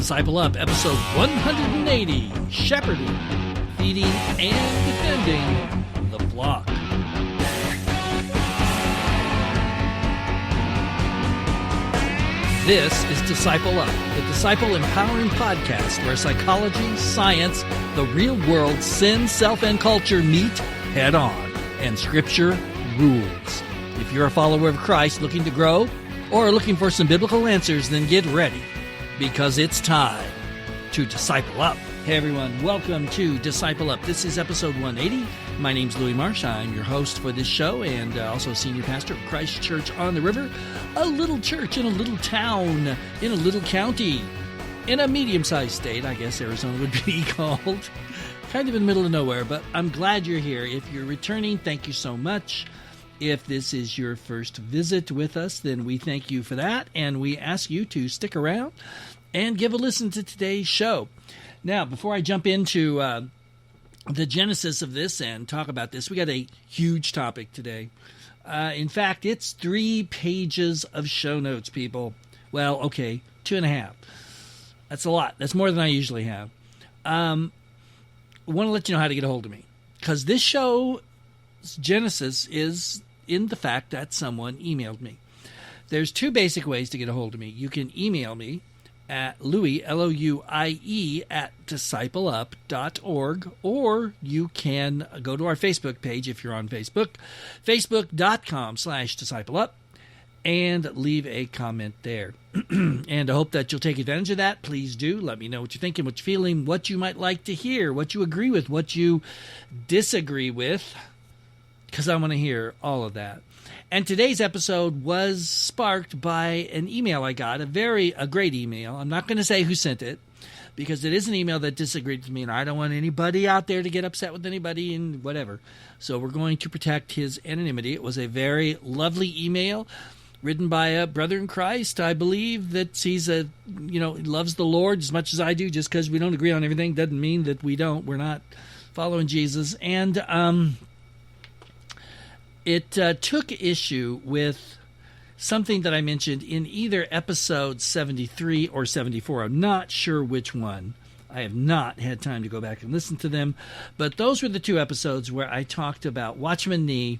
Disciple Up, episode 180, Shepherding, Feeding, and Defending the Flock. This is Disciple Up, the disciple empowering podcast where psychology, science, the real world, sin, self, and culture meet head on, and Scripture rules. If you're a follower of Christ looking to grow or looking for some biblical answers, then get ready, because it's time to Disciple Up. Hey everyone, welcome to Disciple Up. This is episode 180. My name's Louie Marsh. I'm your host for this show and also senior pastor of Christ Church on the River, a little church in a little town, in a little county, in a medium-sized state, I guess Arizona would be called. Kind of in the middle of nowhere, but I'm glad you're here. If you're returning, thank you so much. If this is your first visit with us, then we thank you for that, and we ask you to stick around and give a listen to today's show. Now, before I jump into the genesis of this and talk about this, we got a huge topic today. In fact, it's 3 pages of show notes, people. Well, okay, 2.5. That's a lot. That's more than I usually have. I want to let you know how to get a hold of me, because this show's genesis is in the fact that someone emailed me. There's 2 basic ways to get a hold of me. You can email me at Louie, L-O-U-I-E, at discipleup.org, or you can go to our Facebook page if you're on Facebook, facebook.com/discipleup, and leave a comment there. And I hope that you'll take advantage of that. Please do. Let me know what you're thinking, what you're feeling, what you might like to hear, what you agree with, what you disagree with, because I want to hear all of that. And today's episode was sparked by an email I got, a great email. I'm not going to say who sent it, because it is an email that disagreed with me, and I don't want anybody out there to get upset with anybody and whatever. So we're going to protect his anonymity. It was a very lovely email written by a brother in Christ. I believe that he's loves the Lord as much as I do. Just because we don't agree on everything doesn't mean that we're not following Jesus. And it took issue with something that I mentioned in either episode 73 or 74. I'm not sure which one. I have not had time to go back and listen to them. But those were the 2 episodes where I talked about Watchman Nee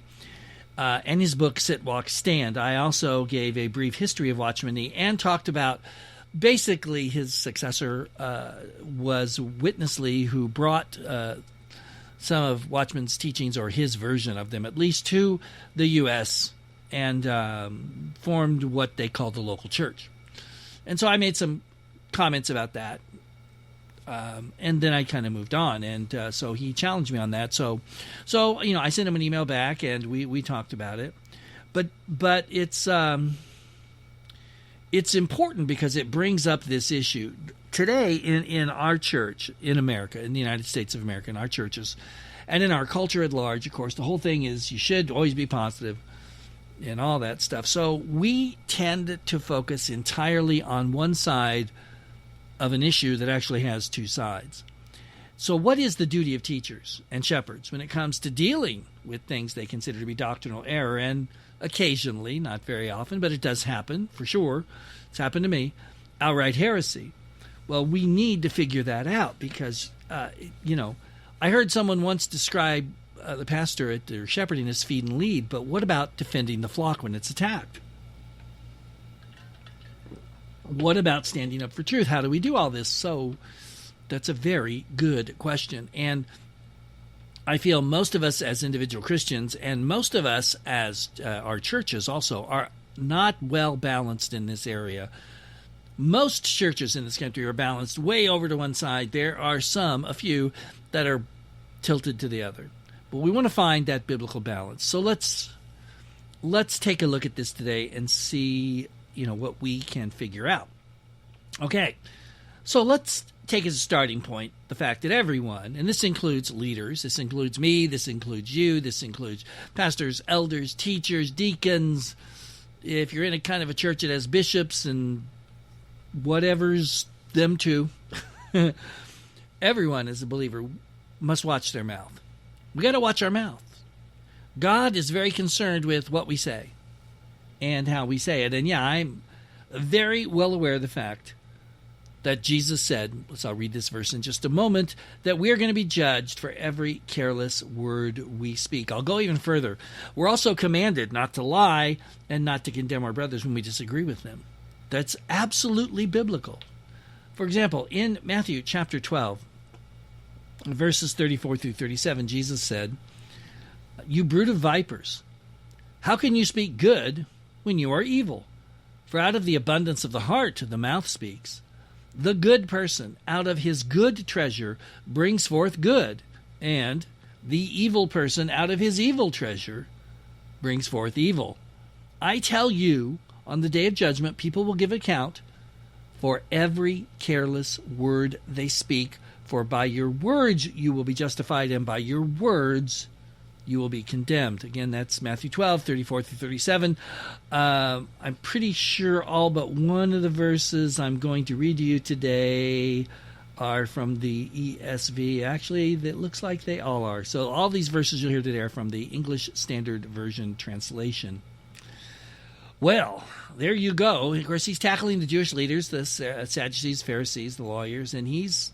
and his book, Sit, Walk, Stand. I also gave a brief history of Watchman Nee and talked about basically his successor was Witness Lee, who brought some of Watchman's teachings, or his version of them at least, to the U.S. and formed what they called the local church. And so I made some comments about that, and then I kind of moved on, and so he challenged me on that. So I sent him an email back, and we talked about it. But it's important because it brings up this issue. Today, in our church, in America, in the United States of America, in our churches, and in our culture at large, of course, the whole thing is you should always be positive and all that stuff. So we tend to focus entirely on one side of an issue that actually has 2 sides. So what is the duty of teachers and shepherds when it comes to dealing with things they consider to be doctrinal error? And occasionally, not very often, but it does happen, for sure, it's happened to me, outright heresy. Well, we need to figure that out because, I heard someone once describe the pastor at their shepherding as feed and lead, but what about defending the flock when it's attacked? What about standing up for truth? How do we do all this? So that's a very good question. And I feel most of us as individual Christians and most of us as our churches also are not well balanced in this area. Most churches in this country are balanced way over to one side. There are a few, that are tilted to the other. But we want to find that biblical balance. So let's take a look at this today and see, what we can figure out. Okay, so let's take as a starting point the fact that everyone, and this includes leaders, this includes me, this includes you, this includes pastors, elders, teachers, deacons. If you're in a kind of a church that has bishops and whatever's them too, everyone as a believer must watch their mouth. We got to watch our mouth. God is very concerned with what we say and how we say it. And yeah, I'm very well aware of the fact that Jesus said, I'll read this verse in just a moment, that we are going to be judged for every careless word we speak. I'll go even further. We're also commanded not to lie and not to condemn our brothers when we disagree with them. That's absolutely biblical. For example, in Matthew chapter 12, verses 34 through 37, Jesus said, "You brood of vipers, how can you speak good when you are evil? For out of the abundance of the heart the mouth speaks. The good person out of his good treasure brings forth good, and the evil person out of his evil treasure brings forth evil. I tell you, on the day of judgment, people will give account for every careless word they speak, for by your words you will be justified, and by your words you will be condemned." Again, that's Matthew 12, 34 through 37. I'm pretty sure all but one of the verses I'm going to read to you today are from the ESV. Actually, it looks like they all are. So all these verses you'll hear today are from the English Standard Version translation. Well, there you go. Of course, he's tackling the Jewish leaders, the Sadducees, Pharisees, the lawyers, and he's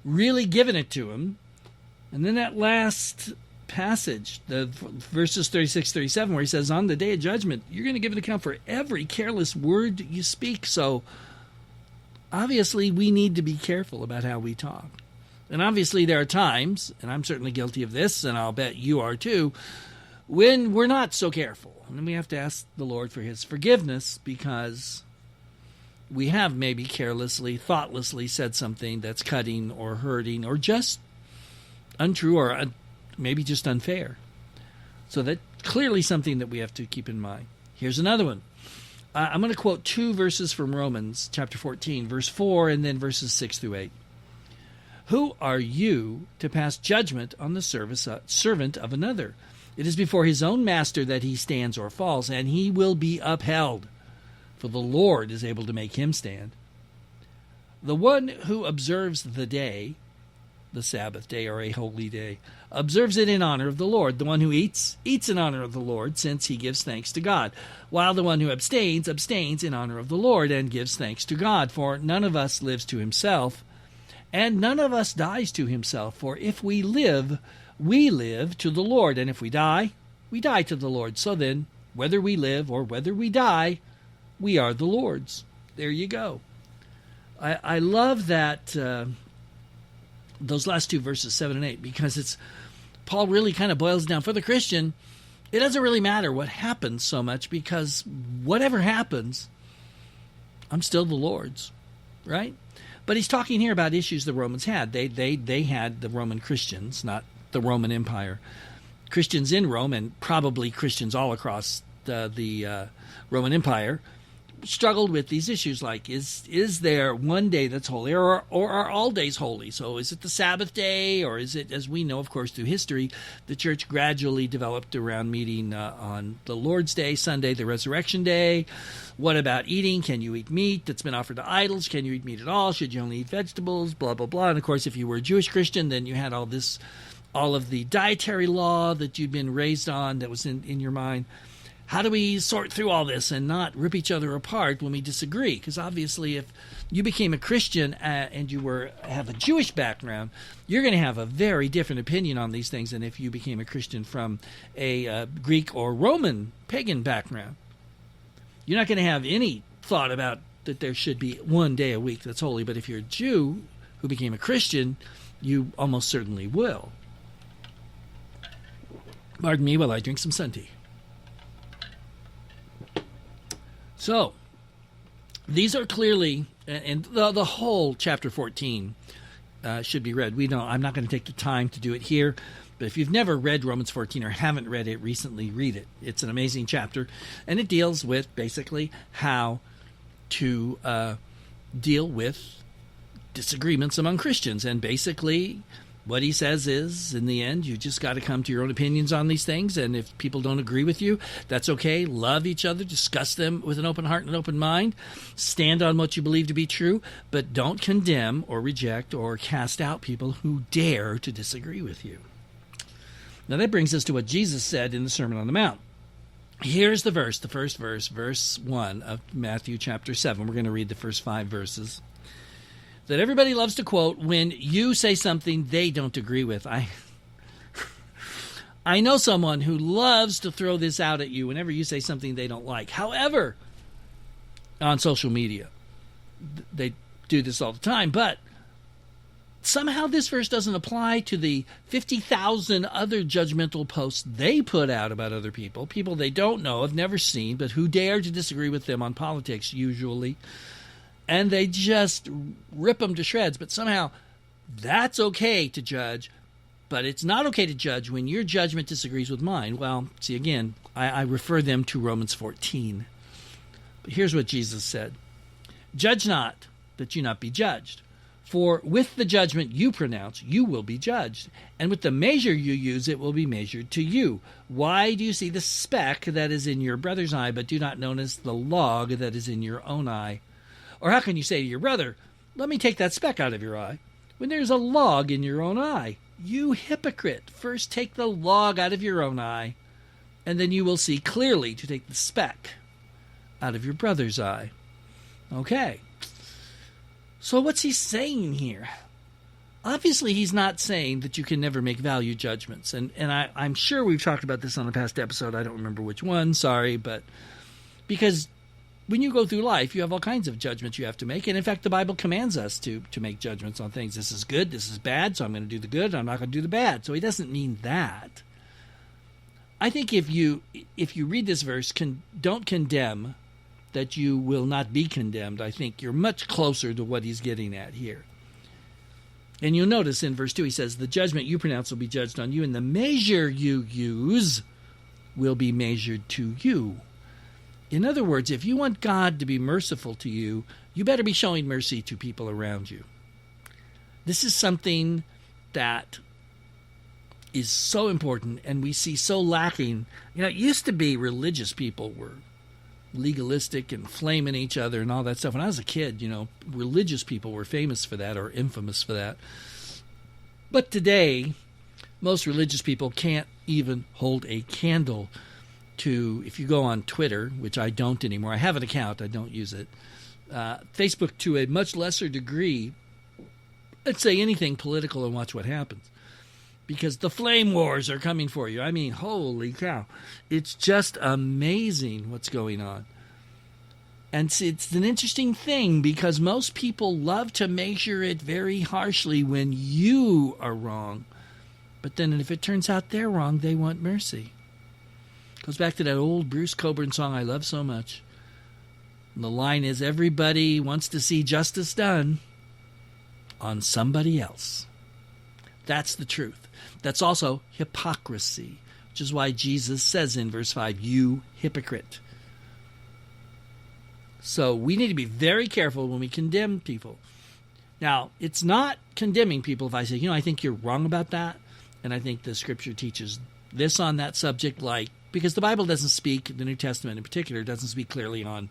really giving it to them. And then that last passage, the verses 36, 37, where he says, on the day of judgment, you're going to give an account for every careless word you speak. So obviously we need to be careful about how we talk. And obviously there are times, and I'm certainly guilty of this, and I'll bet you are too, when we're not so careful. And we have to ask the Lord for his forgiveness because we have maybe carelessly, thoughtlessly said something that's cutting or hurting or just untrue or maybe just unfair. So that's clearly something that we have to keep in mind. Here's another one. I'm going to quote two verses from Romans chapter 14, verse 4, and then verses 6 through 8. "Who are you to pass judgment on the servant of another? It is before his own master that he stands or falls, and he will be upheld, for the Lord is able to make him stand. The one who observes the day, the Sabbath day or a holy day, observes it in honor of the Lord. The one who eats in honor of the Lord, since he gives thanks to God, while the one who abstains in honor of the Lord and gives thanks to God. For none of us lives to himself, and none of us dies to himself. For if we live to the Lord, and if we die to the Lord. So then, whether we live or whether we die, we are the Lord's." There you go. I love that those last two verses, 7 and 8, because Paul really kind of boils it down. For the Christian, it doesn't really matter what happens so much, because whatever happens, I'm still the Lord's, right? But he's talking here about issues the Romans had. They had, the Roman Christians, not the Roman Empire. Christians in Rome, and probably Christians all across the Roman Empire, struggled with these issues like, is there one day that's holy, or are all days holy? So is it the Sabbath day, or is it, as we know, of course, through history, the church gradually developed around meeting on the Lord's Day, Sunday, the Resurrection Day? What about eating? Can you eat meat that's been offered to idols? Can you eat meat at all? Should you only eat vegetables? Blah, blah, blah. And of course, if you were a Jewish Christian, then you had all of the dietary law that you'd been raised on that was in your mind. How do we sort through all this and not rip each other apart when we disagree? Because obviously if you became a Christian and you have a Jewish background, you're going to have a very different opinion on these things than if you became a Christian from a Greek or Roman pagan background. You're not going to have any thought about that there should be one day a week that's holy, but if you're a Jew who became a Christian, you almost certainly will. Pardon me while I drink some sun tea. So, these are clearly, and the whole chapter 14 should be read. I'm not going to take the time to do it here, but if you've never read Romans 14 or haven't read it recently, read it. It's an amazing chapter, and it deals with basically how to deal with disagreements among Christians. And basically, what he says is, in the end, you just got to come to your own opinions on these things. And if people don't agree with you, that's okay. Love each other. Discuss them with an open heart and an open mind. Stand on what you believe to be true. But don't condemn or reject or cast out people who dare to disagree with you. Now that brings us to what Jesus said in the Sermon on the Mount. Here's the first verse, verse 1 of Matthew chapter 7. We're going to read the first 5 verses. that everybody loves to quote when you say something they don't agree with. I know someone who loves to throw this out at you whenever you say something they don't like. However, on social media, they do this all the time, but somehow this verse doesn't apply to the 50,000 other judgmental posts they put out about other people they don't know, have never seen, but who dare to disagree with them on politics usually, and they just rip them to shreds. But somehow that's okay to judge, but it's not okay to judge when your judgment disagrees with mine. Well, see, again, I refer them to Romans 14. But here's what Jesus said. Judge not, that you not be judged. For with the judgment you pronounce, you will be judged. And with the measure you use, it will be measured to you. Why do you see the speck that is in your brother's eye, but do not notice the log that is in your own eye? Or how can you say to your brother, let me take that speck out of your eye, when there's a log in your own eye? You hypocrite, first take the log out of your own eye, and then you will see clearly to take the speck out of your brother's eye. Okay. So what's he saying here? Obviously, he's not saying that you can never make value judgments. And I'm sure we've talked about this on a past episode. I don't remember which one, sorry. But because when you go through life, you have all kinds of judgments you have to make. And in fact, the Bible commands us to make judgments on things. This is good, this is bad, so I'm going to do the good, I'm not going to do the bad. So he doesn't mean that. I think if you read this verse, don't condemn, that you will not be condemned, I think you're much closer to what he's getting at here. And you'll notice in verse 2, he says, the judgment you pronounce will be judged on you, and the measure you use will be measured to you. In other words, if you want God to be merciful to you, you better be showing mercy to people around you. This is something that is so important, and we see so lacking. It used to be religious people were legalistic and flaming each other and all that stuff. When I was a kid, religious people were famous for that or infamous for that. But today, most religious people can't even hold a candle to, if you go on Twitter, which I don't anymore, I have an account, I don't use it, Facebook to a much lesser degree, let's say anything political and watch what happens. Because the flame wars are coming for you. I mean, holy cow. It's just amazing what's going on. And it's an interesting thing because most people love to measure it very harshly when you are wrong. But then if it turns out they're wrong, they want mercy. Goes back to that old Bruce Cockburn song I love so much. And the line is, everybody wants to see justice done on somebody else. That's the truth. That's also hypocrisy, which is why Jesus says in verse 5, you hypocrite. So we need to be very careful when we condemn people. Now, it's not condemning people if I say, I think you're wrong about that, and I think the Scripture teaches this on that subject, because the Bible doesn't speak, the New Testament in particular, doesn't speak clearly on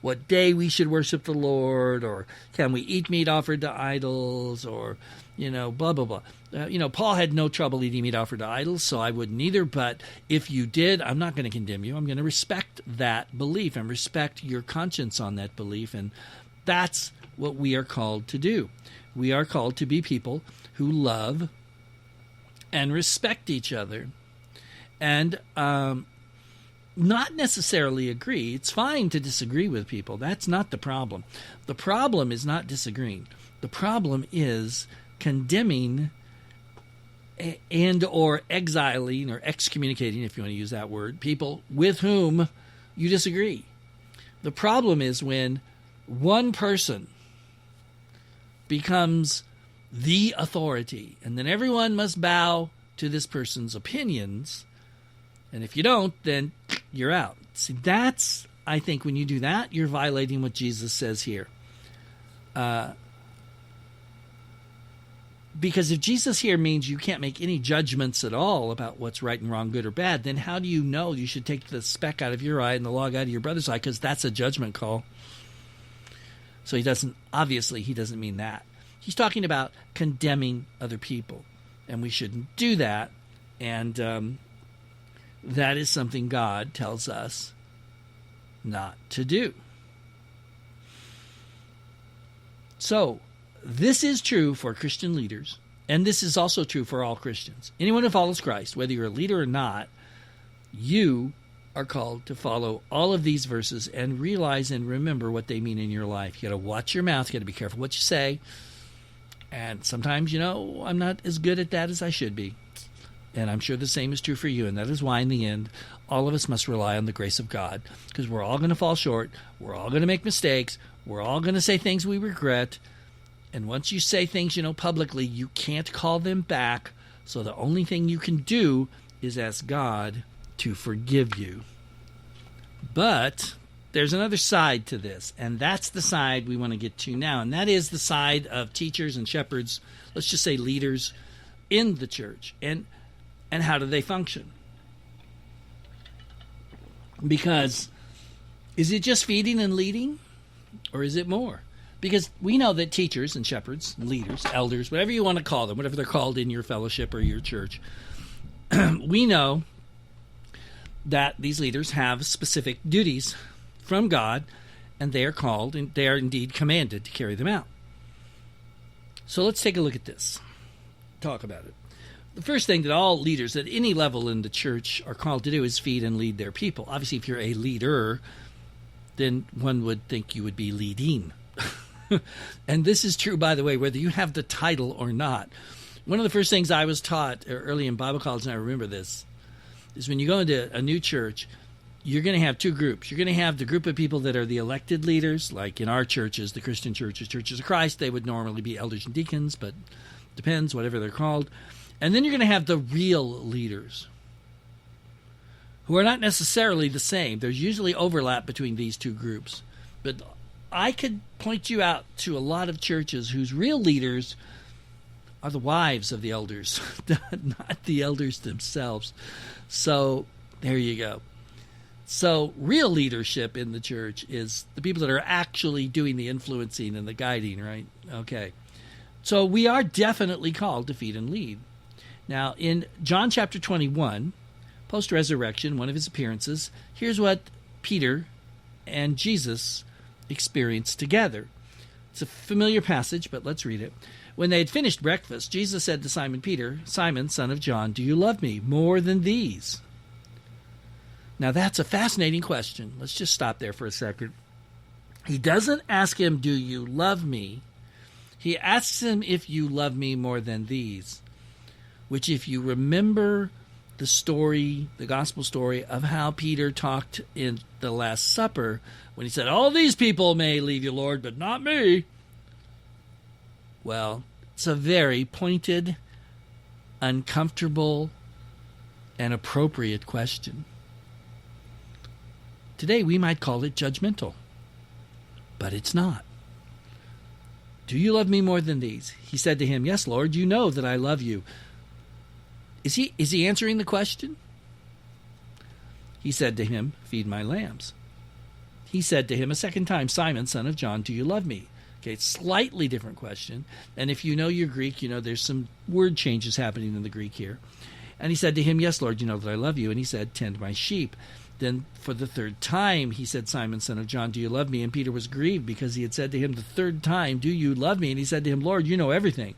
what day we should worship the Lord, or can we eat meat offered to idols, or, blah, blah, blah. Paul had no trouble eating meat offered to idols, so I wouldn't either. But if you did, I'm not going to condemn you. I'm going to respect that belief and respect your conscience on that belief. And that's what we are called to do. We are called to be people who love and respect each other and not necessarily agree. It's fine to disagree with people. That's not the problem. The problem is not disagreeing. The problem is condemning and or exiling or excommunicating, if you want to use that word, people with whom you disagree. The problem is when one person becomes the authority, and then everyone must bow to this person's opinions, and if you don't, then you're out. See, that's, I think, when you do that, you're violating what Jesus says here. Because if Jesus here means you can't make any judgments at all about what's right and wrong, good or bad, then how do you know you should take the speck out of your eye and the log out of your brother's eye? Because that's a judgment call. So he doesn't mean that. He's talking about condemning other people, and we shouldn't do that. And that is something God tells us not to do. So this is true for Christian leaders, and this is also true for all Christians. Anyone who follows Christ, whether you're a leader or not, you are called to follow all of these verses and realize and remember what they mean in your life. You got to watch your mouth. You got to be careful what you say. And sometimes, I'm not as good at that as I should be. And I'm sure the same is true for you. And that is why, in the end, all of us must rely on the grace of God, because we're all going to fall short. We're all going to make mistakes. We're all going to say things we regret. And once you say things, publicly, you can't call them back. So the only thing you can do is ask God to forgive you. But there's another side to this, and that's the side we want to get to now, and that is the side of teachers and shepherds, let's just say leaders in the church, and how do they function? Because is it just feeding and leading, or is it more? Because we know that teachers and shepherds, and leaders, elders, whatever you want to call them, whatever they're called in your fellowship or your church, we know that these leaders have specific duties from God, and they are called, and they are indeed commanded to carry them out. So let's take a look at this. Talk about it. The first thing that all leaders at any level in the church are called to do is feed and lead their people. Obviously, if you're a leader, then one would think you would be leading. And this is true, by the way, whether you have the title or not. One of the first things I was taught early in Bible college, and I remember this, is when you go into a new church, you're going to have two groups. You're going to have the group of people that are the elected leaders, like in our churches, the Christian churches, Churches of Christ. They would normally be elders and deacons, but depends, whatever they're called. And then you're going to have the real leaders, who are not necessarily the same. There's usually overlap between these two groups. But I could point you out to a lot of churches whose real leaders are the wives of the elders, not the elders themselves. So there you go. So real leadership in the church is the people that are actually doing the influencing and the guiding, right? Okay. So we are definitely called to feed and lead. Now, in John chapter 21, post-resurrection, one of his appearances, here's what Peter and Jesus experienced together. It's a familiar passage, but let's read it. When they had finished breakfast, Jesus said to Simon Peter, "Simon, son of John, do you love me more than these?" Now, that's a fascinating question. Let's just stop there for a second. He doesn't ask him, "Do you love me?" He asks him, "If you love me more than these," which, if you remember the story, the gospel story of how Peter talked in the Last Supper, when he said, "All these people may leave you, Lord, but not me." Well, it's a very pointed, uncomfortable, and appropriate question. Today we might call it judgmental, but it's not. "Do you love me more than these?" He said to him, "Yes, Lord, you know that I love you." Is he answering the question? He said to him, "Feed my lambs." He said to him a second time, "Simon, son of John, do you love me?" Okay, slightly different question. And if you know your Greek, you know there's some word changes happening in the Greek here. And he said to him, "Yes, Lord, you know that I love you." And he said, "Tend my sheep." Then for the third time, he said, "Simon, son of John, do you love me?" And Peter was grieved because he had said to him the third time, "Do you love me?" And he said to him, "Lord, you know everything.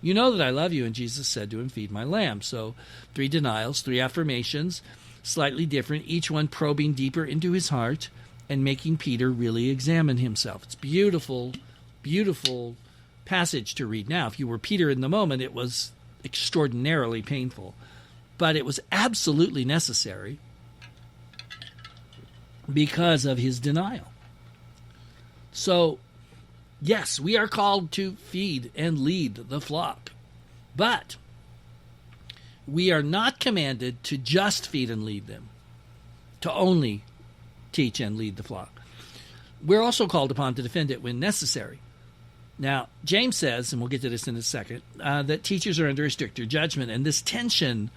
You know that I love you." And Jesus said to him, "Feed my lambs." So 3 denials, 3 affirmations, slightly different, each one probing deeper into his heart and making Peter really examine himself. It's beautiful, beautiful passage to read. Now, if you were Peter in the moment, it was extraordinarily painful, but it was absolutely necessary because of his denial. So, yes, we are called to feed and lead the flock, but we are not commanded to just feed and lead them, to only teach and lead the flock. We're also called upon to defend it when necessary. Now, James says, and we'll get to this in a second, that teachers are under a stricter judgment, and this tension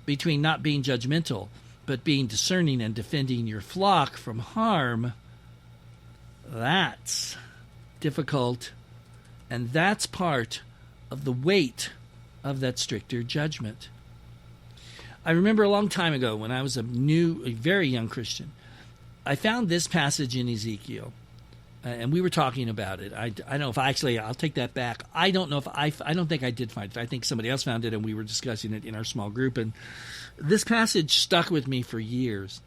between not being judgmental but being discerning and defending your flock from harm, that's difficult, and that's part of the weight of that stricter judgment. I remember a long time ago when I was a very young Christian, I found this passage in Ezekiel, and we were talking about it. I don't know if I'll take that back. I don't know if I don't think I did find it. I think somebody else found it, and we were discussing it in our small group. And this passage stuck with me for years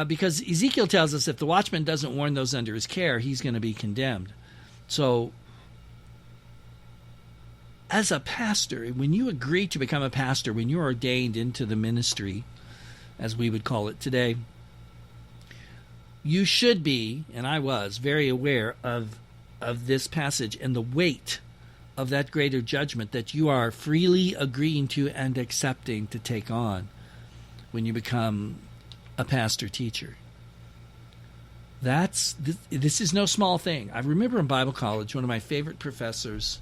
because Ezekiel tells us if the watchman doesn't warn those under his care, he's going to be condemned. So as a pastor, when you agree to become a pastor, when you're ordained into the ministry, as we would call it today, you should be, and I was, very aware of this passage and the weight of that greater judgment that you are freely agreeing to and accepting to take on when you become a pastor-teacher. This is no small thing. I remember in Bible college, one of my favorite professors,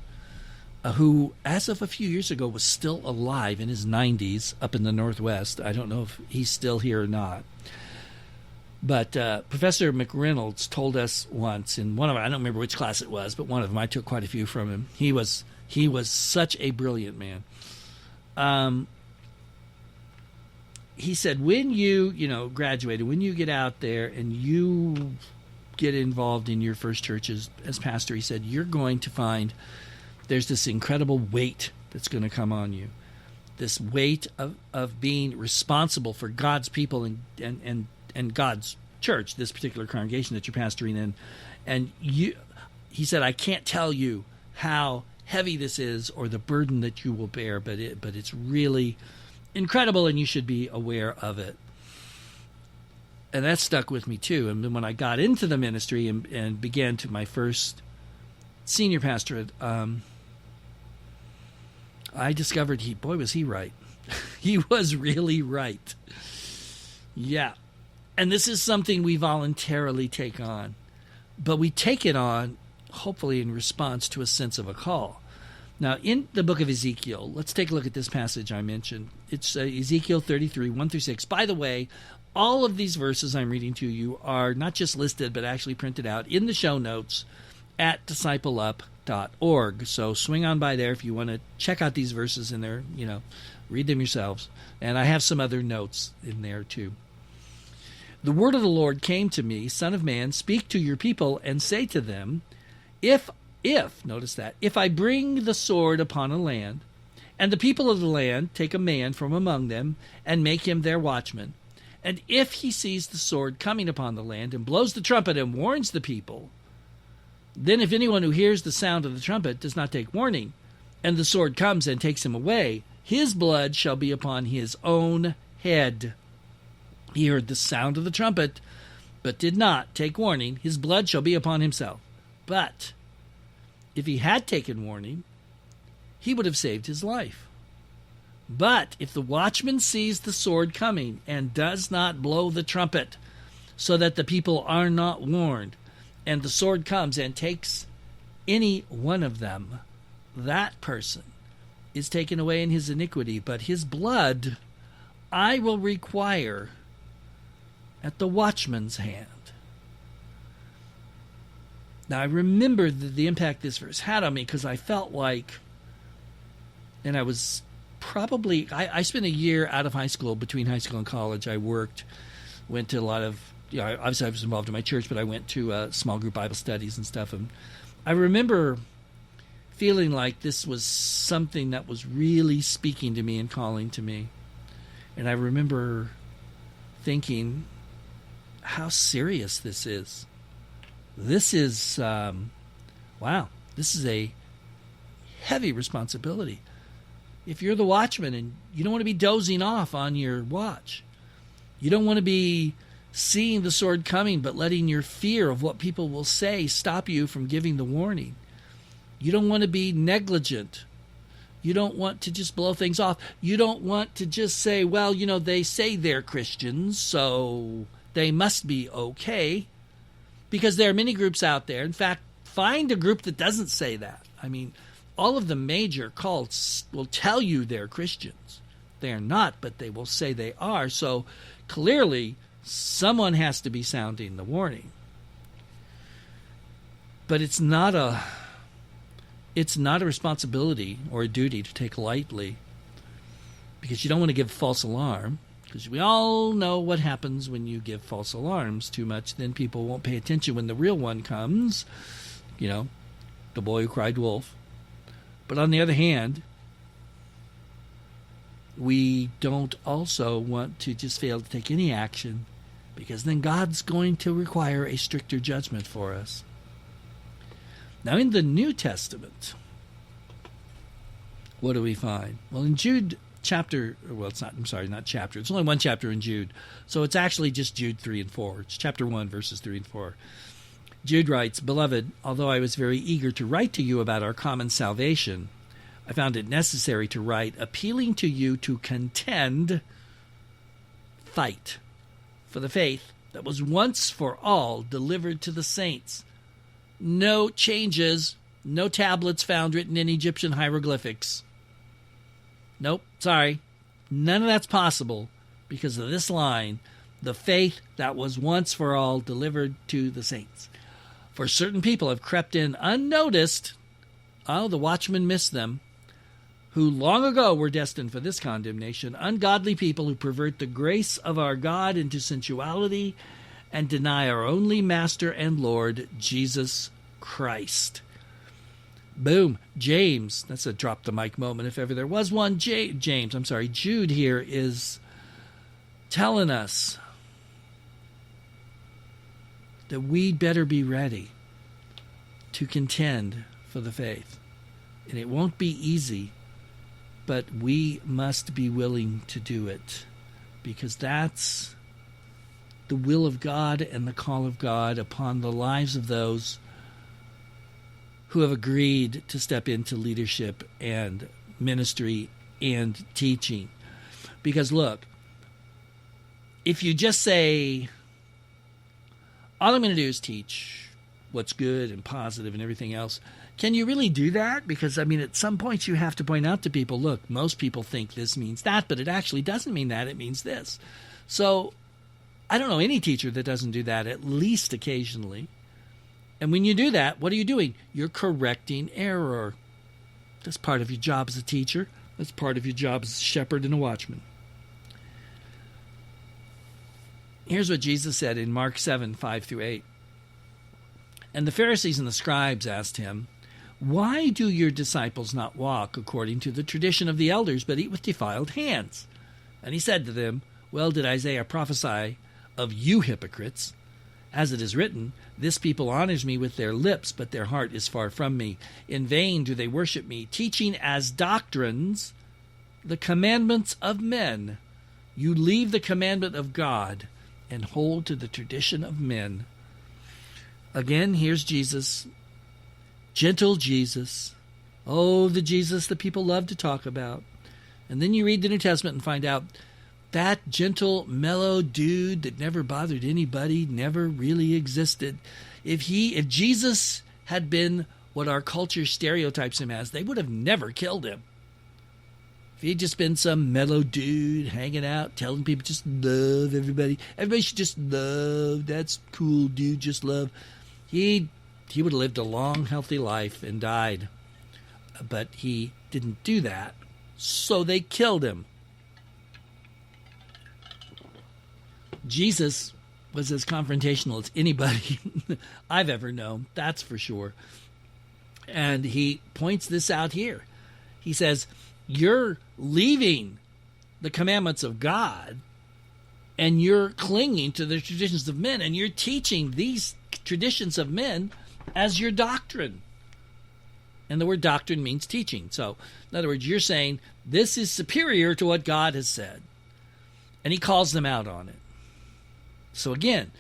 who, as of a few years ago, was still alive in his 90s up in the Northwest. I don't know if he's still here or not. But Professor McReynolds told us once in one of, I don't remember which class it was, but one of them, I took quite a few from him. He was such a brilliant man. He said, when you graduated, when you get out there and you get involved in your first church as pastor, he said, you're going to find there's this incredible weight that's going to come on you. This weight of being responsible for God's people and God's church, this particular congregation that you're pastoring in. And he said, I can't tell you how heavy this is or the burden that you will bear, but it's really incredible and you should be aware of it. And that stuck with me too. And when I got into the ministry and began to my first senior pastorate, I discovered was he right. He was really right. Yeah. And this is something we voluntarily take on. But we take it on, hopefully, in response to a sense of a call. Now, in the book of Ezekiel, let's take a look at this passage I mentioned. It's Ezekiel 33, 1-6. By the way, all of these verses I'm reading to you are not just listed, but actually printed out in the show notes at discipleup.org. So swing on by there if you want to check out these verses in there, read them yourselves. And I have some other notes in there too. The word of the Lord came to me, Son of man, speak to your people and say to them, if, notice that, if I bring the sword upon a land, and the people of the land take a man from among them and make him their watchman, and if he sees the sword coming upon the land and blows the trumpet and warns the people, then if anyone who hears the sound of the trumpet does not take warning, and the sword comes and takes him away, his blood shall be upon his own head. He heard the sound of the trumpet, but did not take warning. His blood shall be upon himself. But if he had taken warning, he would have saved his life. But if the watchman sees the sword coming and does not blow the trumpet, so that the people are not warned, and the sword comes and takes any one of them, that person is taken away in his iniquity, but his blood I will require at the watchman's hand. Now, I remember the impact this verse had on me because I felt like, and I was probably, I spent a year out of high school, between high school and college. I worked, went to a lot of, obviously I was involved in my church, but I went to small group Bible studies and stuff. And I remember feeling like this was something that was really speaking to me and calling to me. And I remember thinking how serious this is. This is, wow, this is a heavy responsibility. If you're the watchman and you don't want to be dozing off on your watch, you don't want to be seeing the sword coming but letting your fear of what people will say stop you from giving the warning. You don't want to be negligent. You don't want to just blow things off. You don't want to just say, well, they say they're Christians, so they must be okay. Because there are many groups out there. In fact, find a group that doesn't say that. I mean, all of the major cults will tell you they're Christians. They're not, but they will say they are. So clearly, someone has to be sounding the warning. But it's not a responsibility or a duty to take lightly, because you don't want to give false alarm. Because we all know what happens when you give false alarms too much. Then people won't pay attention when the real one comes. You know, the boy who cried wolf. But on the other hand, we don't also want to just fail to take any action, because then God's going to require a stricter judgment for us. Now, in the New Testament, what do we find? Well, in Jude chapter, well, it's not, I'm sorry, not chapter. It's only one chapter in Jude. So it's actually just Jude 3 and 4. It's chapter 1, verses 3 and 4. Jude writes, "Beloved, although I was very eager to write to you about our common salvation, I found it necessary to write, appealing to you to contend, fight, for the faith that was once for all delivered to the saints." No changes, no tablets found written in Egyptian hieroglyphics. Nope, sorry. None of that's possible because of this line, the faith that was once for all delivered to the saints. For certain people have crept in unnoticed, the watchmen missed them, who long ago were destined for this condemnation, ungodly people who pervert the grace of our God into sensuality and deny our only Master and Lord, Jesus Christ. Boom. James, that's a drop the mic moment if ever there was one. Jude here is telling us that we'd better be ready to contend for the faith. And it won't be easy, but we must be willing to do it, because that's the will of God and the call of God upon the lives of those who have agreed to step into leadership and ministry and teaching. Because look, if you just say, all I'm going to do is teach what's good and positive and everything else, can you really do that? Because, at some points you have to point out to people, look, most people think this means that, but it actually doesn't mean that. It means this. So I don't know any teacher that doesn't do that at least occasionally. And when you do that, what are you doing? You're correcting error. That's part of your job as a teacher. That's part of your job as a shepherd and a watchman. Here's what Jesus said in Mark 7, 5 through 8. "And the Pharisees and the scribes asked him, 'Why do your disciples not walk according to the tradition of the elders, but eat with defiled hands?' And he said to them, 'Well did Isaiah prophesy of you hypocrites, as it is written, this people honors me with their lips, but their heart is far from me. In vain do they worship me, teaching as doctrines the commandments of men. You leave the commandment of God and hold to the tradition of men.'" Again, here's Jesus, gentle Jesus. Oh, the Jesus that people love to talk about. And then you read the New Testament and find out that gentle, mellow dude that never bothered anybody never really existed. If Jesus had been what our culture stereotypes him as, they would have never killed him. If he'd just been some mellow dude hanging out, telling people just love everybody. Everybody should just love. That's cool, dude. Just love. He would have lived a long, healthy life and died. But he didn't do that. So they killed him. Jesus was as confrontational as anybody I've ever known. That's for sure. And he points this out here. He says, you're leaving the commandments of God and you're clinging to the traditions of men, and you're teaching these traditions of men as your doctrine. And the word doctrine means teaching. So, in other words, you're saying this is superior to what God has said. And he calls them out on it. So again,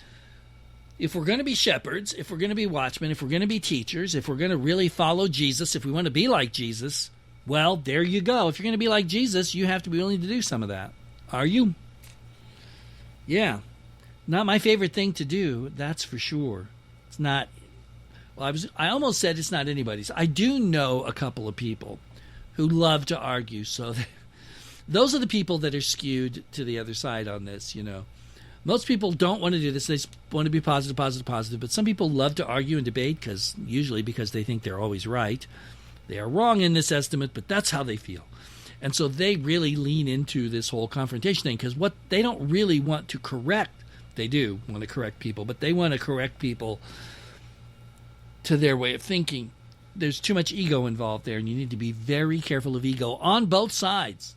if we're going to be shepherds, if we're going to be watchmen, if we're going to be teachers, if we're going to really follow Jesus, if we want to be like Jesus, well, there you go. If you're going to be like Jesus, you have to be willing to do some of that. Are you? Yeah. Not my favorite thing to do, that's for sure. It's not. Well, I almost said it's not anybody's. I do know a couple of people who love to argue, so those are the people that are skewed to the other side on this, you know. Most people don't want to do this. They want to be positive, but some people love to argue and debate usually because they think they're always right. They are wrong in this estimate, but that's how they feel. And so they really lean into this whole confrontation thing, because what they don't really want to correct, they do want to correct people, but they want to correct people to their way of thinking. There's too much ego involved there, and you need to be very careful of ego on both sides.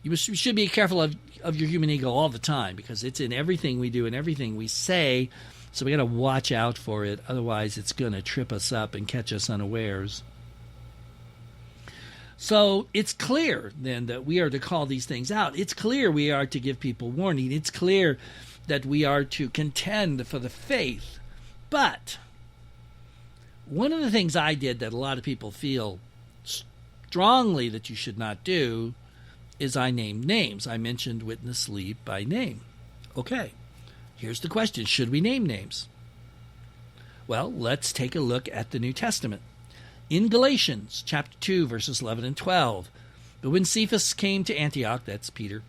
You should be careful of your human ego all the time, because it's in everything we do and everything we say, so we got to watch out for it. Otherwise, it's going to trip us up and catch us unawares. So it's clear, then, that we are to call these things out. It's clear we are to give people warning. It's clear that we are to contend for the faith. But one of the things I did that a lot of people feel strongly that you should not do is I named names. I mentioned Witness Lee by name. Okay, here's the question. Should we name names? Well, let's take a look at the New Testament. In Galatians chapter 2, verses 11 and 12, but when Cephas came to Antioch, that's Peter,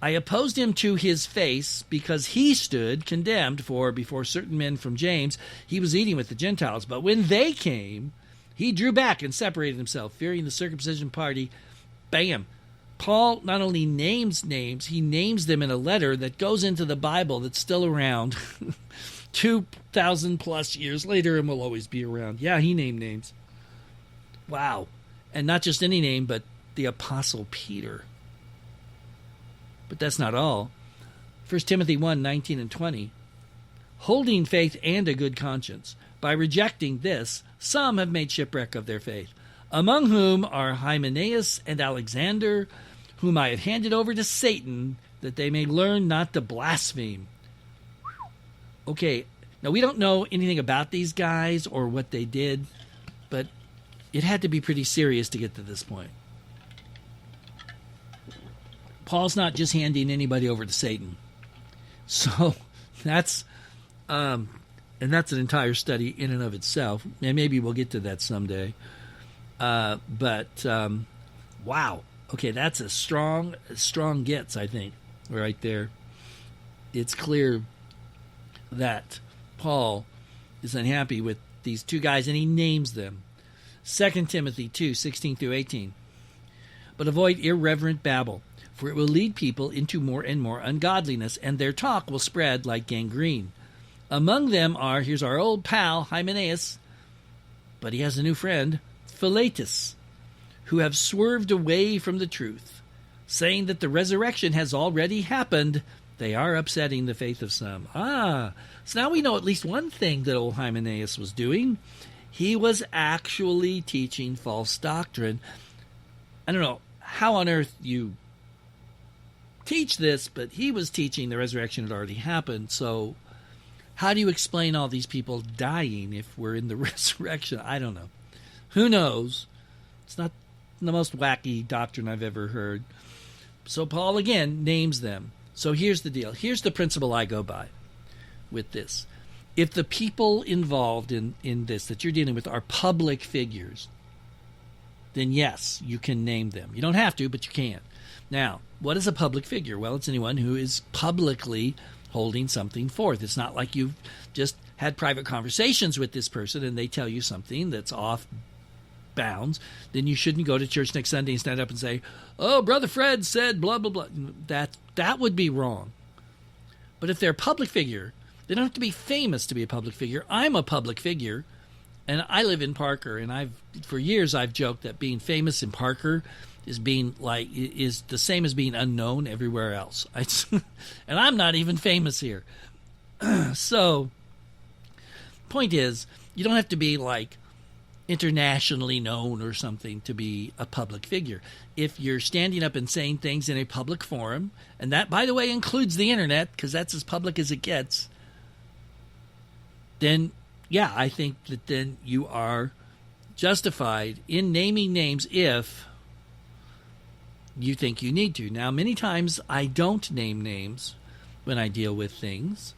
I opposed him to his face because he stood condemned, for before certain men from James he was eating with the Gentiles. But when they came, he drew back and separated himself, fearing the circumcision party. Bam! Paul not only names names, he names them in a letter that goes into the Bible that's still around 2,000 plus years later and will always be around. Yeah, he named names. Wow. And not just any name, but the Apostle Peter. But that's not all. 1 Timothy 1, 19 and 20. Holding faith and a good conscience, by rejecting this, some have made shipwreck of their faith, among whom are Hymenaeus and Alexander, whom I have handed over to Satan, that they may learn not to blaspheme. Okay, now we don't know anything about these guys or what they did, but it had to be pretty serious to get to this point. Paul's not just handing anybody over to Satan. So that's and that's an entire study in and of itself. And maybe we'll get to that someday. But wow. Okay, that's a strong gets, I think, right there. It's clear that Paul is unhappy with these two guys, and he names them. 2 Timothy 2, 16 through 18. But avoid irreverent babble, for it will lead people into more and more ungodliness, and their talk will spread like gangrene. Among them are, here's our old pal, Hymenaeus, but he has a new friend, Philetus, who have swerved away from the truth, saying that the resurrection has already happened. They are upsetting the faith of some. So now we know at least one thing that old Hymenaeus was doing. He was actually teaching false doctrine. I don't know how on earth you teach this, but he was teaching the resurrection had already happened. So how do you explain all these people dying if we're in the resurrection? I don't know. Who knows? It's not the most wacky doctrine I've ever heard. So Paul, again, names them. So here's the deal. Here's the principle I go by with this. If the people involved in this that you're dealing with are public figures, then yes, you can name them. You don't have to, but you can. Now, what is a public figure? Well, it's anyone who is publicly holding something forth. It's not like you've just had private conversations with this person and they tell you something that's off bounds. Then you shouldn't go to church next Sunday and stand up and say, "Oh, Brother Fred said blah, blah, blah." That would be wrong. But if they're a public figure, they don't have to be famous to be a public figure. I'm a public figure, and I live in Parker, and for years I've joked that being famous in Parker is the same as being unknown everywhere else. And I'm not even famous here. So, point is, you don't have to be like internationally known or something to be a public figure. If you're standing up and saying things in a public forum, and that, by the way, includes the internet, because that's as public as it gets, then, yeah, I think that then you are justified in naming names if you think you need to. Now, many times I don't name names when I deal with things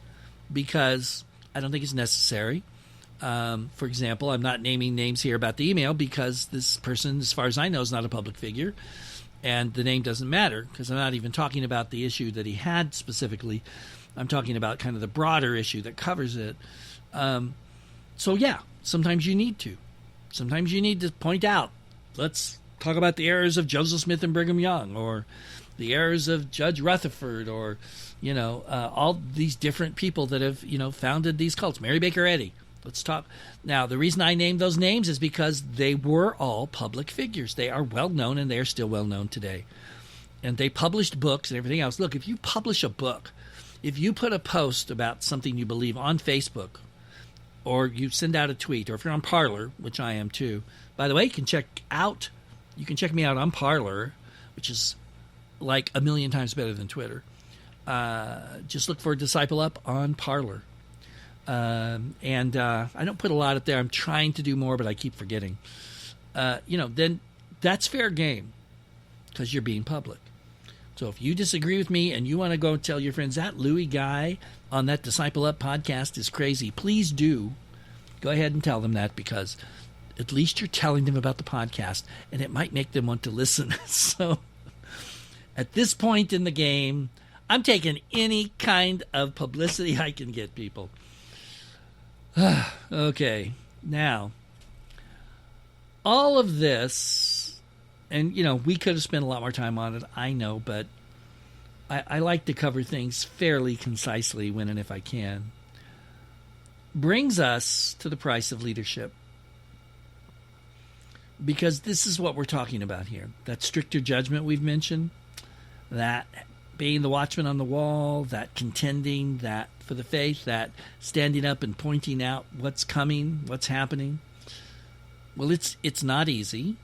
because I don't think it's necessary. For example, I'm not naming names here about the email because this person, as far as I know, is not a public figure, and the name doesn't matter because I'm not even talking about the issue that he had specifically. I'm talking about kind of the broader issue that covers it. So yeah, sometimes you need to. Sometimes you need to point out, let's talk about the errors of Joseph Smith and Brigham Young, or the errors of Judge Rutherford, or, all these different people that have, founded these cults. Mary Baker Eddy. Let's talk. Now, the reason I named those names is because they were all public figures. They are well known, and they are still well known today. And they published books and everything else. Look, if you publish a book, if you put a post about something you believe on Facebook, or you send out a tweet, or if you're on Parler, which I am too. By the way, you can check me out on Parler, which is like a million times better than Twitter. Just look for Disciple Up on Parler. And I don't put a lot up there. I'm trying to do more, but I keep forgetting. Then that's fair game, because you're being public. So if you disagree with me and you want to go tell your friends that Louie guy on that Disciple Up podcast is crazy, please do. Go ahead and tell them that, because at least you're telling them about the podcast, and it might make them want to listen. So at this point in the game, I'm taking any kind of publicity I can get, people. Okay, now, all of this, and, we could have spent a lot more time on it, I know, but I like to cover things fairly concisely when and if I can, brings us to the price of leadership. Because this is what we're talking about here. That stricter judgment we've mentioned, that being the watchman on the wall, that contending, that for the faith, that standing up and pointing out what's coming, what's happening. Well, it's not easy.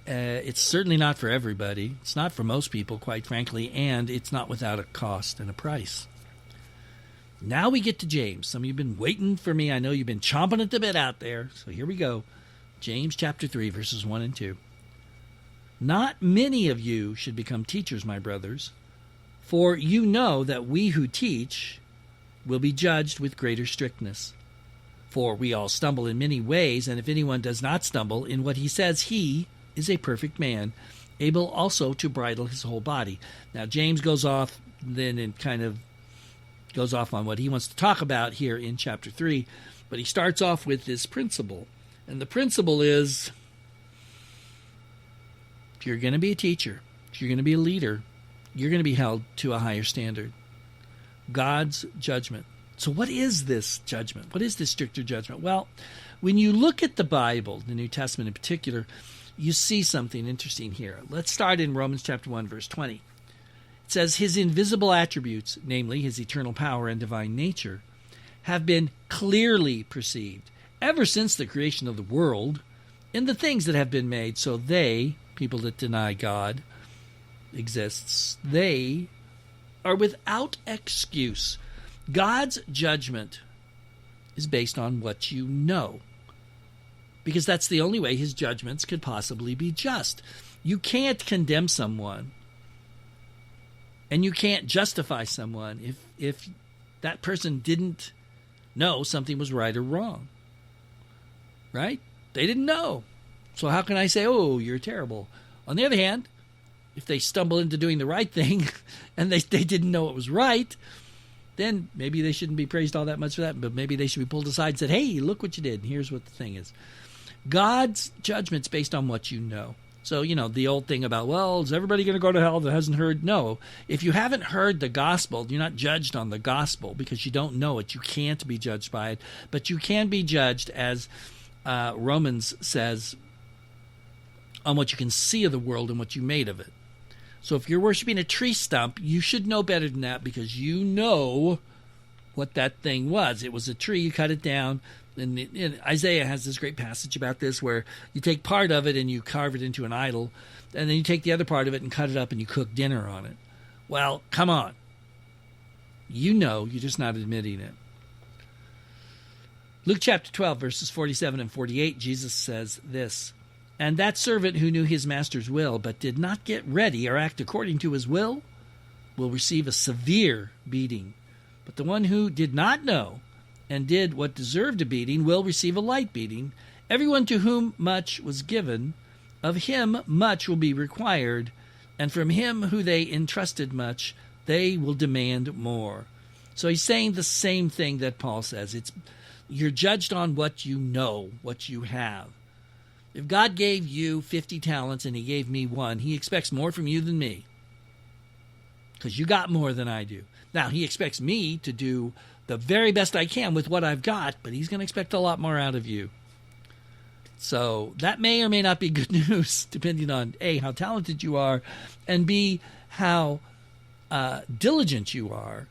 It's certainly not for everybody. It's not for most people, quite frankly, and it's not without a cost and a price. Now we get to James. Some of you have been waiting for me. I know you've been chomping at the bit out there. So here we go. James chapter 3, verses 1 and 2. Not many of you should become teachers, my brothers, for you know that we who teach will be judged with greater strictness. For we all stumble in many ways, and if anyone does not stumble in what he says, he is a perfect man, able also to bridle his whole body. Now, James goes off then and kind of goes off on what he wants to talk about here in chapter 3, but he starts off with this principle. And the principle is, if you're going to be a teacher, if you're going to be a leader, you're going to be held to a higher standard. God's judgment. So what is this judgment? What is this stricter judgment? Well, when you look at the Bible, the New Testament in particular, you see something interesting here. Let's start in Romans chapter 1, verse 20. It says, his invisible attributes, namely his eternal power and divine nature, have been clearly perceived ever since the creation of the world in the things that have been made. So they, people that deny God exists, they are without excuse. God's judgment is based on what you know, because that's the only way his judgments could possibly be just. You can't condemn someone, and you can't justify someone if that person didn't know something was right or wrong. Right? They didn't know. So how can I say, oh, you're terrible? On the other hand, if they stumble into doing the right thing and they didn't know it was right, then maybe they shouldn't be praised all that much for that, but maybe they should be pulled aside and said, hey, look what you did, and here's what the thing is. God's judgment's based on what you know. So, the old thing about, well, is everybody going to go to hell that hasn't heard? No. If you haven't heard the gospel, you're not judged on the gospel because you don't know it. You can't be judged by it, but you can be judged, as Romans says, on what you can see of the world and what you made of it. So if you're worshiping a tree stump, you should know better than that, because you know what that thing was. It was a tree, you cut it down. And Isaiah has this great passage about this where you take part of it and you carve it into an idol, and then you take the other part of it and cut it up and you cook dinner on it. Well, come on. You know, you're just not admitting it. Luke chapter 12, verses 47 and 48, Jesus says this, and that servant who knew his master's will but did not get ready or act according to his will receive a severe beating. But the one who did not know and did what deserved a beating will receive a light beating. Everyone to whom much was given, of him much will be required, and from him who they entrusted much, they will demand more. So he's saying the same thing that Paul says. You're judged on what you know, what you have. If God gave you 50 talents and he gave me one, he expects more from you than me, because you got more than I do. Now, he expects me to do the very best I can with what I've got, but he's going to expect a lot more out of you. So that may or may not be good news, depending on A, how talented you are, and B, how diligent you are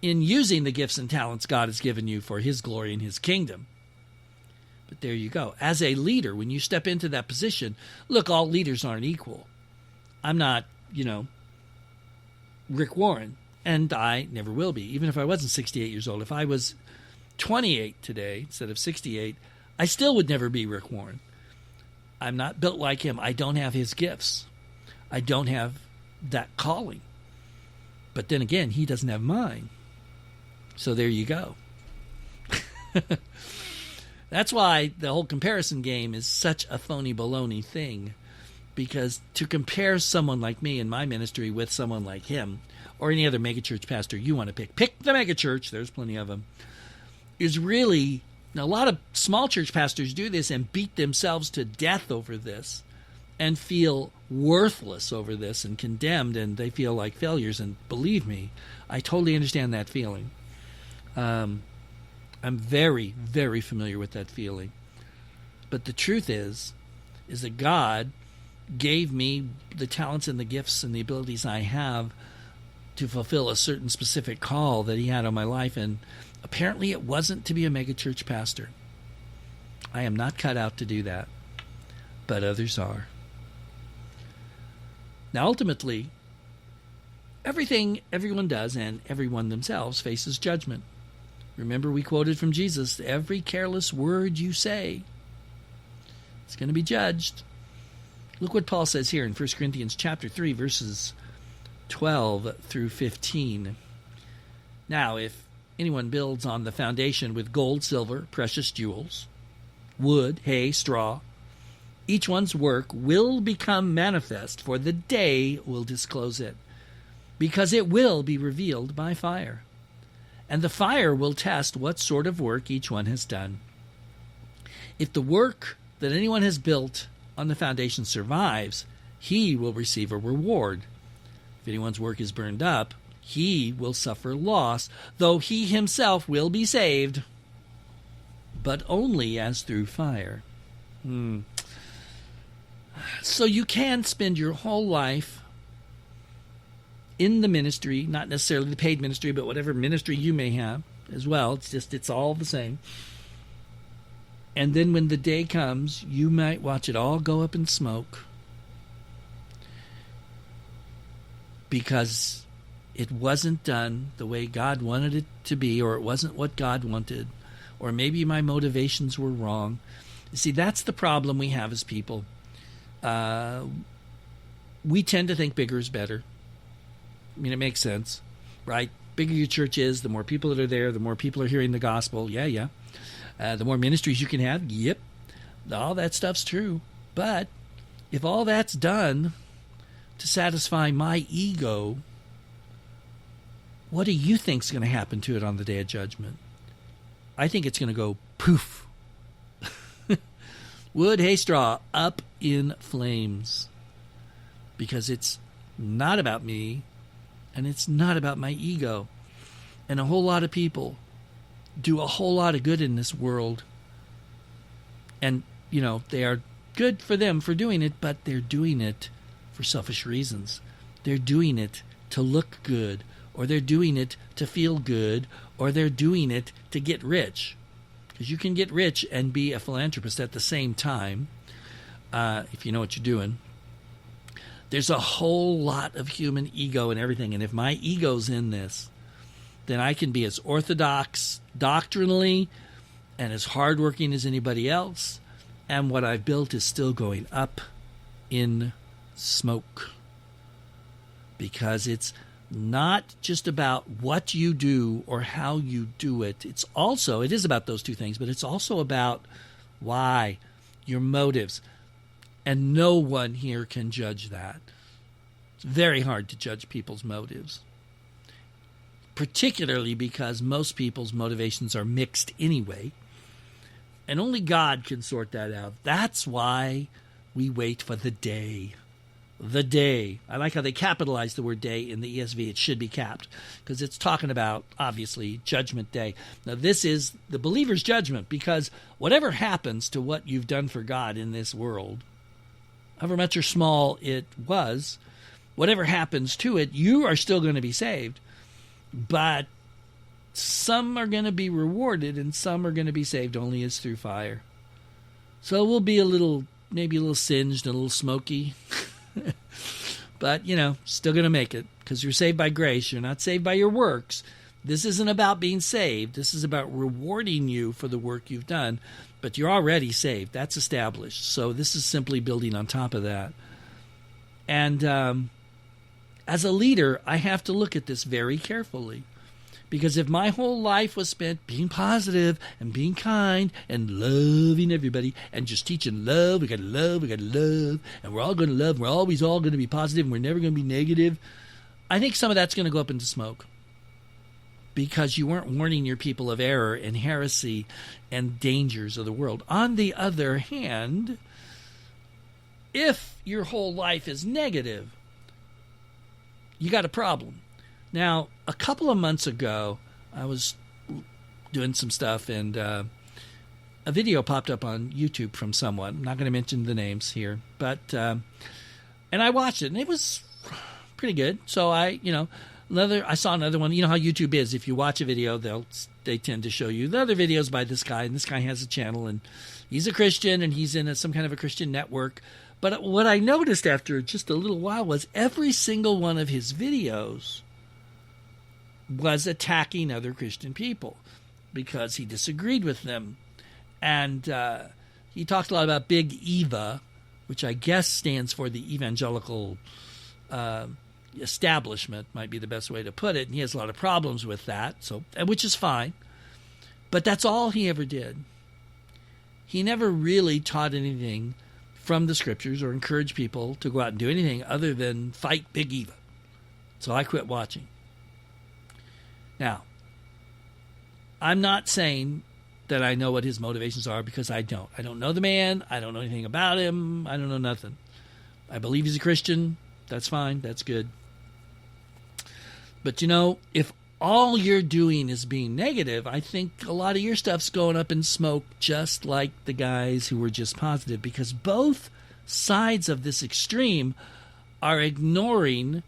in using the gifts and talents God has given you for his glory and his kingdom. But there you go. As a leader, when you step into that position, look, all leaders aren't equal. I'm not, Rick Warren, and I never will be. Even if I wasn't 68 years old, if I was 28 today instead of 68, I still would never be Rick Warren. I'm not built like him. I don't have his gifts. I don't have that calling. But then again, he doesn't have mine. So there you go. That's why the whole comparison game is such a phony baloney thing. Because to compare someone like me in my ministry with someone like him, or any other megachurch pastor you want to pick the megachurch, there's plenty of them, is really, now a lot of small church pastors do this and beat themselves to death over this and feel worthless over this and condemned, and they feel like failures. And believe me, I totally understand that feeling. I'm very, very familiar with that feeling. But the truth is that God gave me the talents and the gifts and the abilities I have to fulfill a certain specific call that he had on my life, and apparently it wasn't to be a megachurch pastor. I am not cut out to do that, but others are. Now, ultimately, everything everyone does and everyone themselves faces judgment. Remember, we quoted from Jesus, every careless word you say, it's going to be judged. Look what Paul says here in 1 Corinthians chapter 3, verses 12 through 15. Now, if anyone builds on the foundation with gold, silver, precious jewels, wood, hay, straw, each one's work will become manifest, for the day will disclose it, because it will be revealed by fire. And the fire will test what sort of work each one has done. If the work that anyone has built on the foundation survives, he will receive a reward. If anyone's work is burned up, he will suffer loss, though he himself will be saved, but only as through fire. So you can spend your whole life in the ministry, not necessarily the paid ministry, but whatever ministry you may have as well. It's all the same. And then when the day comes, you might watch it all go up in smoke because it wasn't done the way God wanted it to be, or it wasn't what God wanted, or maybe my motivations were wrong. You see, that's the problem we have as people. We tend to think bigger is better. I mean, it makes sense, right? Bigger your church is, the more people that are there, the more people are hearing the gospel. Yeah. The more ministries you can have. Yep. All that stuff's true. But if all that's done to satisfy my ego, what do you think's going to happen to it on the day of judgment? I think it's going to go poof. Wood, hay, straw, up in flames. Because it's not about me, and it's not about my ego. And a whole lot of people do a whole lot of good in this world. And, they are good for them for doing it, but they're doing it for selfish reasons. They're doing it to look good, or they're doing it to feel good, or they're doing it to get rich. Because you can get rich and be a philanthropist at the same time, if you know what you're doing. There's a whole lot of human ego and everything, and if my ego's in this, then I can be as orthodox doctrinally and as hardworking as anybody else, and what I've built is still going up in smoke. Because it's not just about what you do or how you do it. It is about those two things, but it's also about why, your motives. And no one here can judge that. It's very hard to judge people's motives, particularly because most people's motivations are mixed anyway. And only God can sort that out. That's why we wait for the day. The day. I like how they capitalize the word day in the ESV. It should be capped because it's talking about, obviously, Judgment Day. Now, this is the believer's judgment, because whatever happens to what you've done for God in this world, however much or small it was, whatever happens to it, you are still going to be saved. But some are going to be rewarded and some are going to be saved only as through fire. So we'll be maybe a little singed, a little smoky. But, still going to make it because you're saved by grace. You're not saved by your works. This isn't about being saved. This is about rewarding you for the work you've done. But you're already saved. That's established. So this is simply building on top of that. And as a leader, I have to look at this very carefully. Because if my whole life was spent being positive and being kind and loving everybody and just teaching love, we got to love, and we're all going to love, we're always all going to be positive, and we're never going to be negative, I think some of that's going to go up into smoke. Because you weren't warning your people of error and heresy and dangers of the world. On the other hand, if your whole life is negative, you got a problem. Now, a couple of months ago, I was doing some stuff, and a video popped up on YouTube from someone. I'm not going to mention the names here, but and I watched it, and it was pretty good. So I saw another one. You know how YouTube is. If you watch a video, they tend to show you the other videos by this guy, and this guy has a channel, and he's a Christian, and he's in some kind of a Christian network. But what I noticed after just a little while was every single one of his videos was attacking other Christian people because he disagreed with them. And he talked a lot about Big Eva, which I guess stands for the evangelical establishment, might be the best way to put it. And he has a lot of problems with that, which is fine. But that's all he ever did. He never really taught anything from the scriptures or encouraged people to go out and do anything other than fight Big Eva. So I quit watching. Now, I'm not saying that I know what his motivations are, because I don't. I don't know the man. I don't know anything about him. I don't know nothing. I believe he's a Christian. That's fine. That's good. But, if all you're doing is being negative, I think a lot of your stuff's going up in smoke, just like the guys who were just positive, because both sides of this extreme are ignoring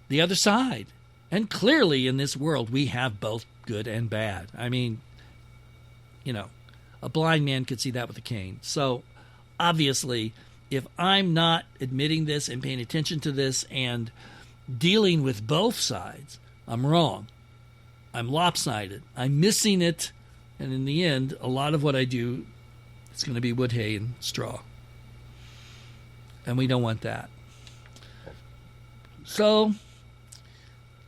the other side. And clearly in this world, we have both good and bad. I mean, a blind man could see that with a cane. So obviously, if I'm not admitting this and paying attention to this and dealing with both sides, I'm wrong. I'm lopsided. I'm missing it. And in the end, a lot of what I do is going to be wood, hay, and straw. And we don't want that. So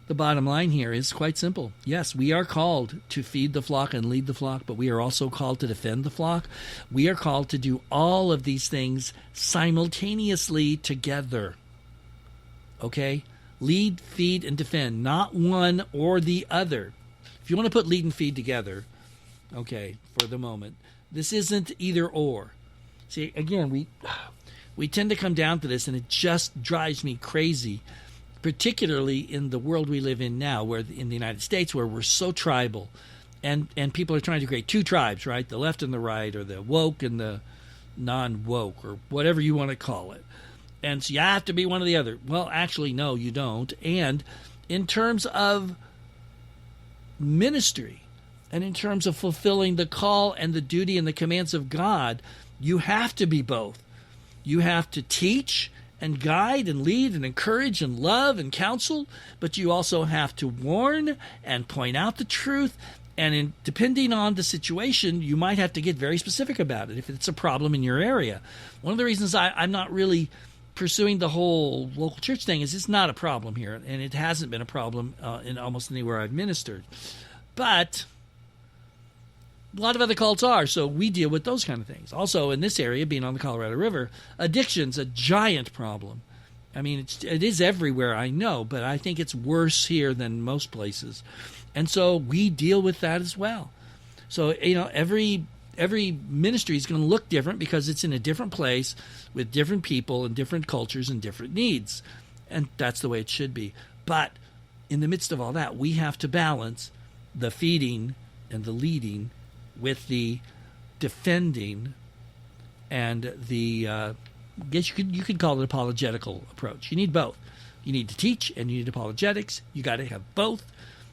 the bottom line here is quite simple. Yes, we are called to feed the flock and lead the flock, but we are also called to defend the flock. We are called to do all of these things simultaneously together. Okay? Lead, feed, and defend, not one or the other. If you want to put lead and feed together, okay, for the moment, this isn't either or. See, again, we tend to come down to this, and it just drives me crazy, particularly in the world we live in now, where in the United States, where we're so tribal, and people are trying to create two tribes, right? The left and the right, or the woke and the non-woke, or whatever you want to call it. And so you have to be one or the other. Well, actually, no, you don't. And in terms of ministry, and in terms of fulfilling the call and the duty and the commands of God, you have to be both. You have to teach and guide and lead and encourage and love and counsel, but you also have to warn and point out the truth. And depending on the situation, you might have to get very specific about it if it's a problem in your area. One of the reasons I'm not really pursuing the whole local church thing is it's not a problem here, and it hasn't been a problem in almost anywhere I've ministered. But a lot of other cults are, so we deal with those kind of things. Also, in this area, being on the Colorado River, addiction's a giant problem. I mean, it is everywhere, I know, but I think it's worse here than most places. And so we deal with that as well. So, every every ministry is going to look different because it's in a different place with different people and different cultures and different needs. And that's the way it should be. But in the midst of all that, we have to balance the feeding and the leading with the defending and the, I guess you could call it apologetical approach. You need both. You need to teach and you need apologetics. You got to have both.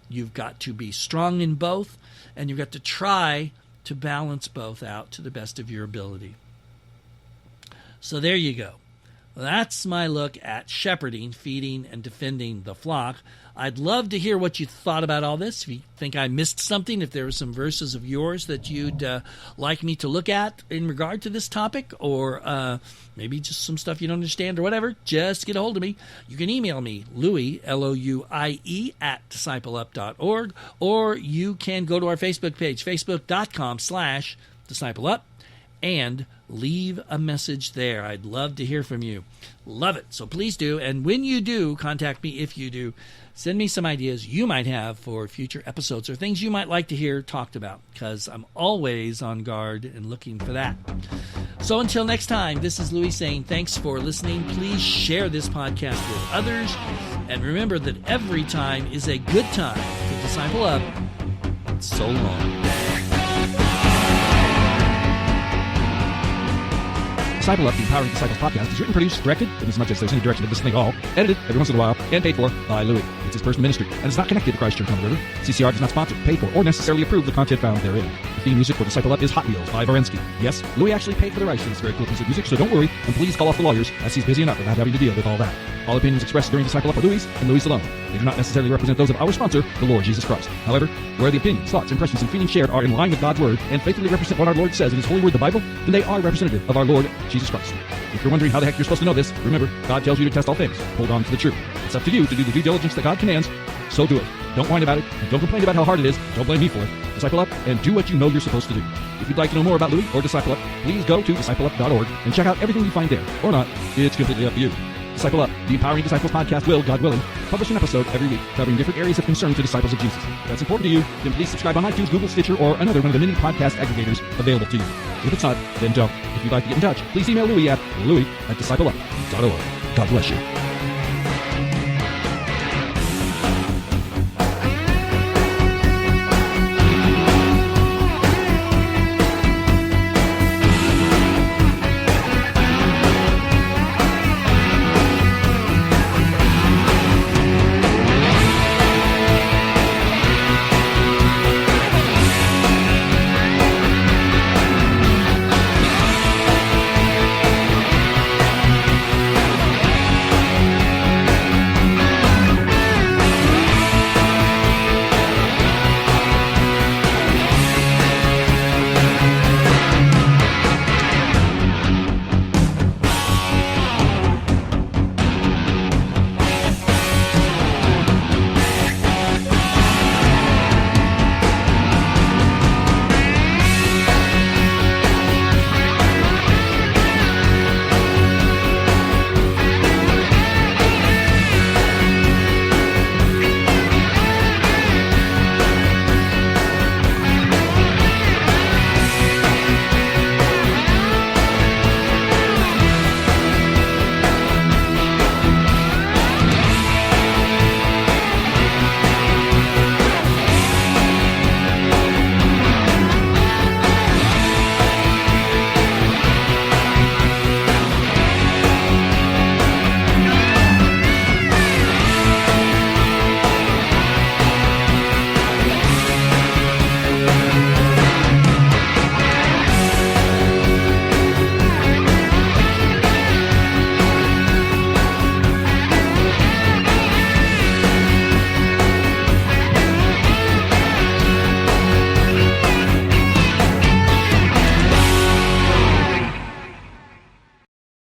You've got to be strong in both, and you've got to try to balance both out to the best of your ability. So there you go. That's my look at shepherding, feeding, and defending the flock. I'd love to hear what you thought about all this. If you think I missed something, if there were some verses of yours that you'd like me to look at in regard to this topic, or maybe just some stuff you don't understand or whatever, just get a hold of me. You can email me, Louie, Louie, at discipleup.org, or you can go to our Facebook page, facebook.com/discipleup, and leave a message there. I'd love to hear from you. Love it. So please do. And when you do, contact me if you do. Send me some ideas you might have for future episodes or things you might like to hear talked about, because I'm always on guard and looking for that. So until next time, this is Louie saying thanks for listening. Please share this podcast with others. And remember that every time is a good time to disciple up. So long. Disciple Up, the Empowering Disciples podcast, is written, produced, directed, in as much as there's any direction of this thing at all, edited every once in a while, and paid for by Louie. It's his personal ministry, and is not connected to Christ Church on the River. CCR does not sponsor, pay for, or necessarily approve the content found therein. The theme music for Disciple Up is Hot Wheels by Varensky. Yes, Louie actually paid for the rights to this very cool piece of music, so don't worry, and please call off the lawyers, as he's busy enough without having to deal with all that. All opinions expressed during Disciple Up are Louie's and Louie's alone. They do not necessarily represent those of our sponsor, the Lord Jesus Christ. However, where the opinions, thoughts, impressions, and feelings shared are in line with God's Word and faithfully represent what our Lord says in His holy word, the Bible, then they are representative of our Lord Jesus Christ. If you're wondering how the heck you're supposed to know this, remember, God tells you to test all things. Hold on to the truth. It's up to you to do the due diligence that God commands, so do it. Don't whine about it, and don't complain about how hard it is. Don't blame me for it. Disciple Up, and do what you know you're supposed to do. If you'd like to know more about Louie or Disciple Up, please go to discipleup.org and check out everything you find there. Or not, it's completely up to you. Disciple Up, the Empowering Disciples podcast will, God willing, publish an episode every week covering different areas of concern to disciples of Jesus. If that's important to you, then please subscribe on iTunes, Google, Stitcher, or another one of the many podcast aggregators available to you. If it's not, then don't. If you'd like to get in touch, please email Louie at louie@discipleup.org. God bless you.